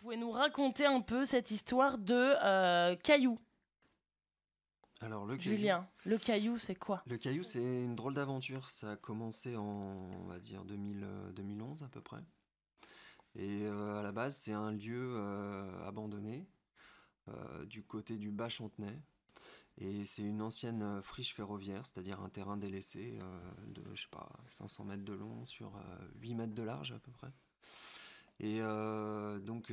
pouvez nous raconter un peu cette histoire de caillou? Alors, le caillou, Julien, le caillou, c'est quoi? le caillou, c'est une drôle d'aventure. Ça a commencé on va dire, 2011 à peu près. Et à la base, c'est un lieu abandonné du côté du Bas-Chantenay. Et c'est une ancienne friche ferroviaire, c'est-à-dire un terrain délaissé de, je sais pas, 500 mètres de long sur 8 mètres de large à peu près. Et donc,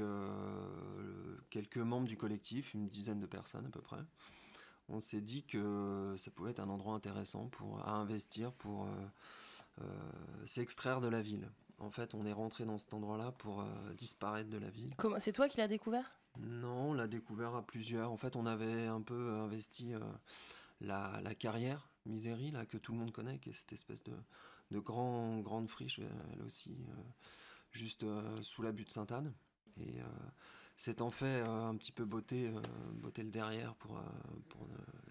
quelques membres du collectif, une dizaine de personnes à peu près, on s'est dit que ça pouvait être un endroit intéressant à investir pour s'extraire de la ville. En fait, on est rentré dans cet endroit-là pour disparaître de la ville. C'est toi qui l'as découvert? Non, on l'a découvert à plusieurs. En fait, on avait un peu investi la carrière Misery, là, que tout le monde connaît, qui est cette espèce de grande friche, elle aussi, juste sous la butte Sainte-Anne. Et c'est en fait un petit peu botter le derrière pour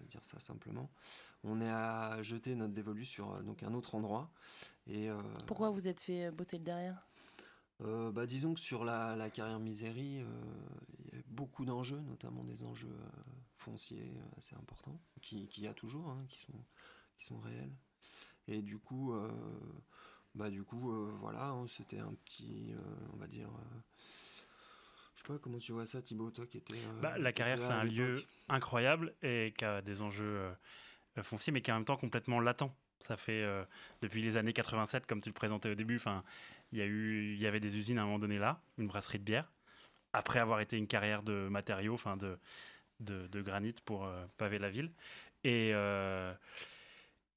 dire ça simplement. On est à jeter notre dévolu sur donc un autre endroit. Et, Pourquoi vous êtes fait botter le derrière? disons que sur la carrière Misery, il y a beaucoup d'enjeux, notamment des enjeux fonciers assez importants, qui y a toujours, hein, qui sont réels. Et du coup, voilà, hein, c'était un petit, on va dire, je sais pas comment tu vois ça, Thibaut, toi qui était. La Qui carrière, était c'est là à un lieu l'époque. incroyable et qui a des enjeux fonciers, mais qui est en même temps complètement latent. Ça fait depuis les années 87, comme tu le présentais au début, il y avait des usines à un moment donné là, une brasserie de bière, après avoir été une carrière de matériaux, de granit pour paver la ville. Et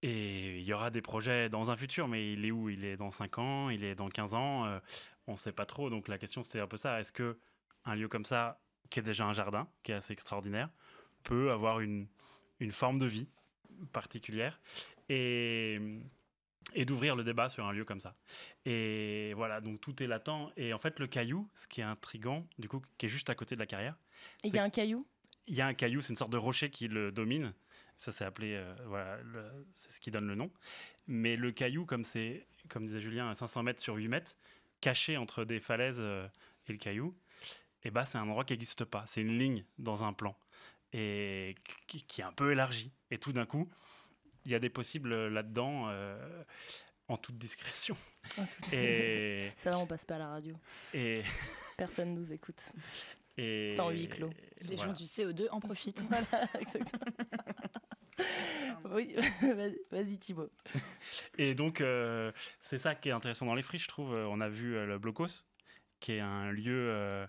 il y aura des projets dans un futur, mais il est où? Il est dans 5 ans, il est dans 15 ans, on ne sait pas trop. Donc la question, c'était un peu ça. Est-ce que un lieu comme ça, qui est déjà un jardin, qui est assez extraordinaire, peut avoir une forme de vie particulière et, et d'ouvrir le débat sur un lieu comme ça. Et voilà, donc tout est latent. Et en fait, le caillou, ce qui est intriguant, du coup, qui est juste à côté de la carrière, Et il y a un caillou? il y a un caillou, c'est une sorte de rocher qui le domine. Ça, c'est appelé, c'est ce qui donne le nom. Mais le caillou, comme disait Julien, à 500 mètres sur 8 mètres, caché entre des falaises et le caillou, c'est un endroit qui n'existe pas. C'est une ligne dans un plan et qui est un peu élargie. Et tout d'un coup, il y a des possibles là-dedans en toute discrétion. Et, Ça va, on passe pas à la radio. et, Personne nous écoute. et C'est en huis clos. Les voilà. gens du CO2 en profitent. Voilà, exactement. Oui, vas-y Thibaut. Et donc, c'est ça qui est intéressant dans les friches, je trouve. On a vu le Blocos, qui est un lieu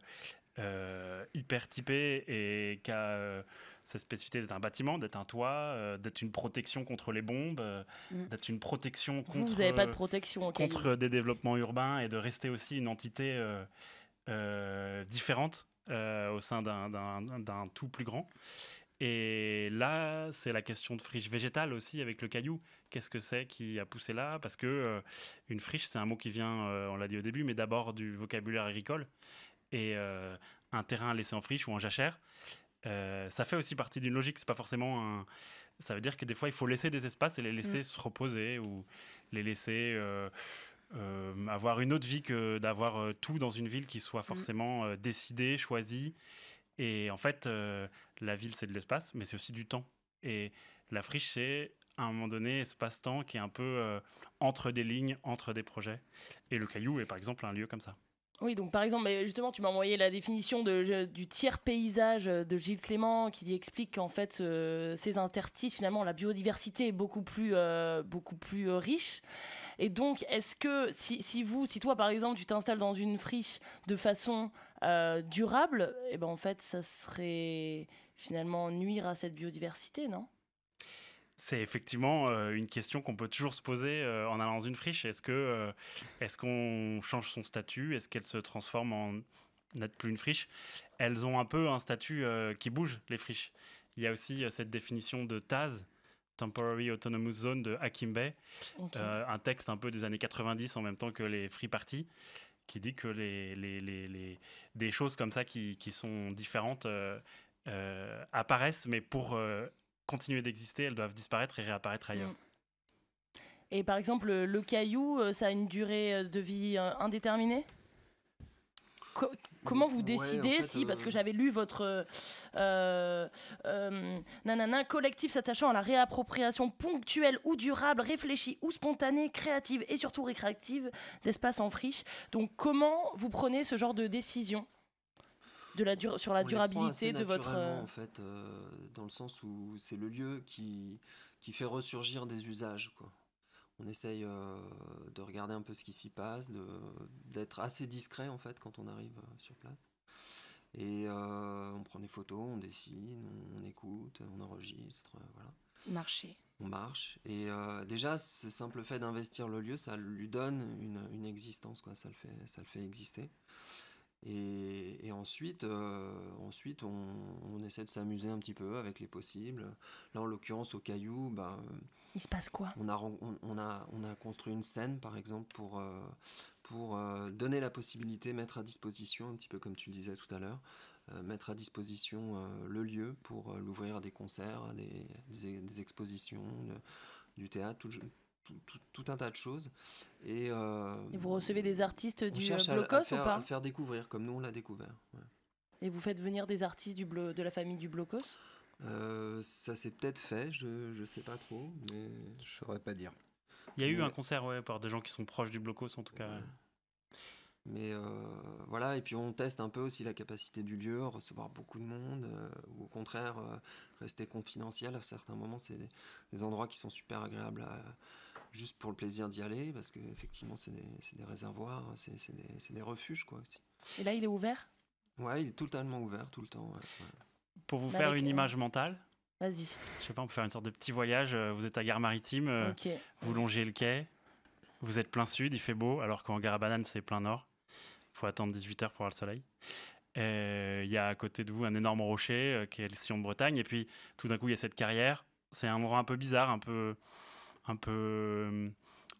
hyper typé et qui a sa spécificité d'être un bâtiment, d'être un toit, d'être une protection contre les bombes, d'être une protection contre, Vous n'avez pas de protection au caillou. contre des développements urbains et de rester aussi une entité différente au sein d'un tout plus grand. Et là, c'est la question de friche végétale aussi avec le caillou. Qu'est-ce que c'est qui a poussé là? Parce que une friche, c'est un mot qui vient, on l'a dit au début, mais d'abord du vocabulaire agricole. Et un terrain laissé en friche ou en jachère, ça fait aussi partie d'une logique. C'est pas forcément ça veut dire que des fois, il faut laisser des espaces et les laisser se reposer ou les laisser avoir une autre vie que d'avoir tout dans une ville qui soit forcément décidé, choisi. Et en fait, la ville, c'est de l'espace, mais c'est aussi du temps. Et la friche, c'est à un moment donné espace-temps qui est un peu entre des lignes, entre des projets. Et le caillou est par exemple un lieu comme ça. Oui, donc par exemple, justement, tu m'as envoyé la définition du tiers paysage de Gilles Clément qui explique qu'en fait, ces interstices, finalement, la biodiversité est beaucoup plus riche. Et donc, est-ce que si toi, par exemple, tu t'installes dans une friche de façon durable, eh ben, en fait, ça serait finalement nuire à cette biodiversité, non? C'est effectivement une question qu'on peut toujours se poser en allant dans une friche. Est-ce qu'on change son statut? Est-ce qu'elle se transforme en n'être plus une friche? Elles ont un peu un statut qui bouge, les friches. Il y a aussi cette définition de TAZ, Temporary Autonomous Zone de Hakim Bey, Okay. un texte un peu des années 90 en même temps que les Free Party, qui dit que des choses comme ça qui sont différentes apparaissent, mais pour continuer d'exister, elles doivent disparaître et réapparaître ailleurs. Et par exemple, le caillou, ça a une durée de vie indéterminée? comment vous Ouais, décidez en fait, parce que j'avais lu votre collectif s'attachant à la réappropriation ponctuelle ou durable, réfléchie ou spontanée, créative et surtout récréative d'espaces en friche. Donc comment vous prenez ce genre de décision sur la on les prend durabilité assez de votre... naturellement, en fait, dans le sens où c'est le lieu qui fait ressurgir des usages, quoi. On essaye de regarder un peu ce qui s'y passe, d'être assez discret, en fait, quand on arrive sur place. Et on prend des photos, on dessine, on écoute, on enregistre, voilà. Marcher. On marche. Et déjà, ce simple fait d'investir le lieu, ça lui donne une existence, quoi. Ça le fait exister. Et ensuite, on essaie de s'amuser un petit peu avec les possibles. Là, en l'occurrence, au Caillou, Il se passe quoi? on a construit une scène, par exemple, pour donner la possibilité, mettre à disposition, un petit peu comme tu le disais tout à l'heure, mettre à disposition le lieu pour l'ouvrir à des concerts, à des expositions, du théâtre, tout un tas de choses. Et vous recevez des artistes on du cherche Blocos ou à pas? le faire découvrir, comme nous on l'a découvert. Ouais. Et vous faites venir des artistes de la famille du Blocos? Ça s'est peut-être fait, je sais pas trop, mais Je saurais pas dire. Il y a eu Mais- un concert par des gens qui sont proches du Blocos en tout cas. Ouais. Mais voilà, et puis on teste un peu aussi la capacité du lieu, recevoir beaucoup de monde, ou au contraire rester confidentiel. À certains moments, c'est des endroits qui sont super agréables juste pour le plaisir d'y aller, parce qu'effectivement, c'est des réservoirs, c'est des refuges, quoi. Aussi. Et là, il est ouvert? Ouais, il est totalement ouvert tout le temps. Ouais. Pour vous Bah, faire avec, une image mentale, Vas-y. je sais pas, on peut faire une sorte de petit voyage. Vous êtes à Gare Maritime, Ok. vous longez le quai, vous êtes plein sud, il fait beau, alors qu'en Gare à Banane, c'est plein nord. Il faut attendre 18h pour voir le soleil. Il y a à côté de vous un énorme rocher qui est le sillon de Bretagne. Et puis, tout d'un coup, il y a cette carrière. C'est un endroit un peu bizarre, un peu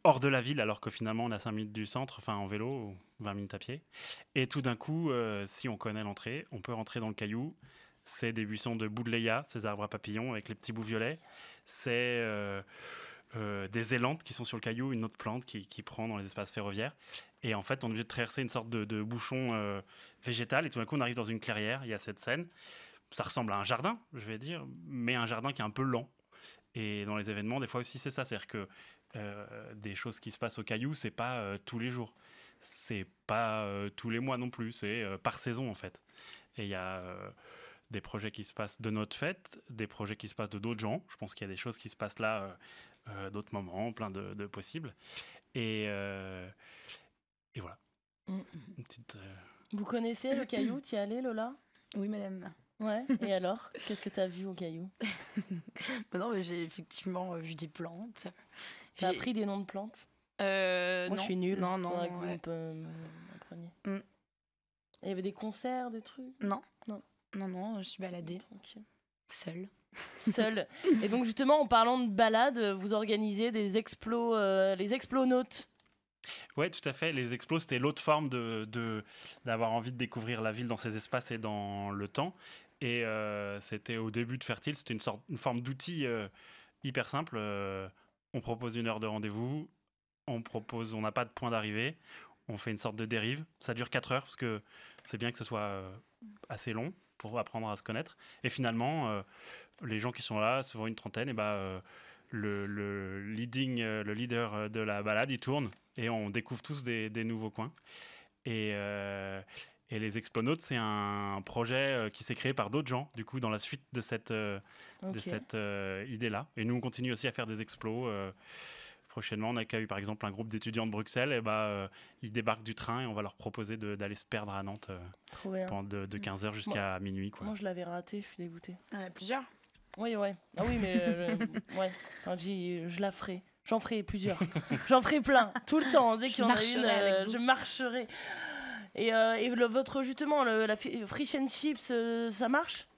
hors de la ville, alors que finalement, on a 5 minutes du centre, enfin en vélo, ou 20 minutes à pied. Et tout d'un coup, si on connaît l'entrée, on peut rentrer dans le Caillou. C'est des buissons de Boudleia, ces arbres à papillons avec les petits bouts violets. C'est des élantes qui sont sur le Caillou, une autre plante qui prend dans les espaces ferroviaires. Et en fait, on est obligé de traverser une sorte de bouchon végétal. Et tout d'un coup, on arrive dans une clairière. Il y a cette scène. Ça ressemble à un jardin, je vais dire, mais un jardin qui est un peu lent. Et dans les événements, des fois aussi, c'est ça. C'est-à-dire que des choses qui se passent au Caillou, c'est pas tous les jours. C'est pas tous les mois non plus. C'est par saison, en fait. Et il y a des projets qui se passent de notre fête, des projets qui se passent de d'autres gens. Je pense qu'il y a des choses qui se passent là d'autres moments, plein de possibles. Et voilà. Une petite, Vous connaissez le Caillou? T'y allais, Lola? Oui, madame. Ouais. Et alors? Qu'est-ce que t'as vu au Caillou? Non, mais j'ai effectivement vu des plantes. T'as appris des noms de plantes? Moi, Non. je suis nulle. Non, non. Faudrait que vous ouais. m'appreniez. Mm. Et il y avait des concerts, des trucs? Non. Non. Non, je suis baladée Tranquille. seule. Seul. Et donc justement, en parlant de balade, vous organisez des explos, les explonautes. Ouais, tout à fait. Les explos, c'était l'autre forme d'avoir envie de découvrir la ville dans ses espaces et dans le temps. Et c'était au début de Fertile, c'était une forme d'outil hyper simple. On propose une heure de rendez-vous, on n'a pas de point d'arrivée, on fait une sorte de dérive. Ça dure 4 heures parce que c'est bien que ce soit assez long pour apprendre à se connaître. Et finalement, les gens qui sont là, souvent une trentaine, et le leader de la balade, il tourne et on découvre tous des nouveaux coins. Et les Explonautes, c'est un projet qui s'est créé par d'autres gens, du coup, dans la suite de cette idée-là. Et nous, on continue aussi à faire des explos. Prochainement, on accueille par exemple un groupe d'étudiants de Bruxelles. Et ils débarquent du train et on va leur proposer d'aller se perdre à Nantes Trop bien. pendant de 15h jusqu'à minuit. Quoi. Moi, je l'avais raté, je suis dégoûtée. Il y en a plusieurs. Oui, ouais. Ah oui, mais ouais. Enfin, je la ferai. J'en ferai plusieurs. J'en ferai plein, tout le temps. Dès qu'il y en a une, je marcherai. Et votre, justement, la Fish and Chips, ça marche?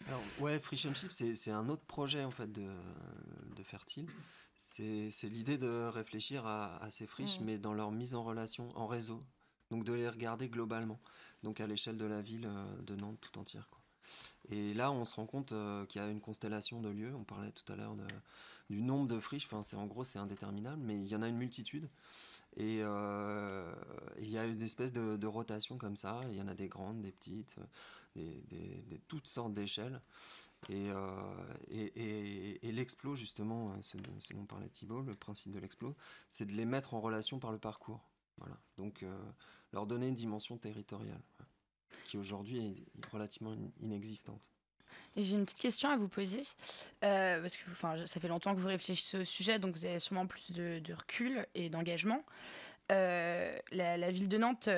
Alors, ouais, Fish and Chips, c'est un autre projet en fait de Fertile. C'est l'idée de réfléchir à ces friches, mais dans leur mise en relation, en réseau. Donc de les regarder globalement. Donc à l'échelle de la ville de Nantes tout entière, quoi. Et là, on se rend compte qu'il y a une constellation de lieux. On parlait tout à l'heure du nombre de friches. Enfin, en gros, c'est indéterminable, mais il y en a une multitude. Et il y a une espèce de rotation comme ça. Il y en a des grandes, des petites, toutes sortes d'échelles. Et l'explo, justement, ce dont parlait Thibaut, le principe de l'explo, c'est de les mettre en relation par le parcours. Voilà. Donc, leur donner une dimension territoriale, qui aujourd'hui est relativement inexistante. Et j'ai une petite question à vous poser, parce que ça fait longtemps que vous réfléchissez au sujet, donc vous avez sûrement plus de recul et d'engagement. La ville de Nantes,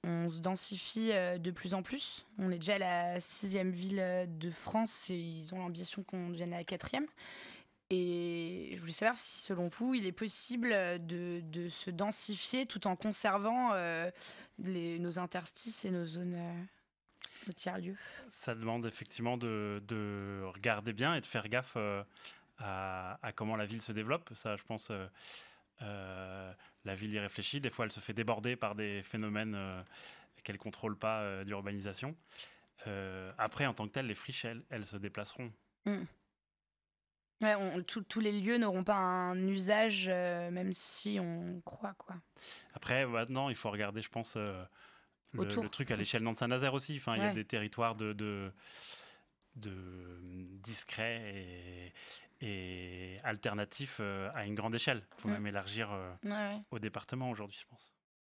on se densifie de plus en plus. On est déjà la 6e ville de France et ils ont l'ambition qu'on devienne la 4e. Et je voulais savoir si, selon vous, il est possible de se densifier tout en conservant nos interstices et nos zones, nos tiers-lieux. Ça demande effectivement de regarder bien et de faire gaffe à comment la ville se développe. Ça, je pense, la ville y réfléchit. Des fois, elle se fait déborder par des phénomènes qu'elle ne contrôle pas d'urbanisation. Après, en tant que telles, les friches, elles se déplaceront. Ouais, tous les lieux n'auront pas un usage, même si on croit, quoi. Après, maintenant, il faut regarder, je pense, le truc à l'échelle Nantes-Saint-Nazaire aussi. Enfin, il y a des territoires de discrets et alternatifs à une grande échelle. Il faut même élargir au département aujourd'hui, je pense.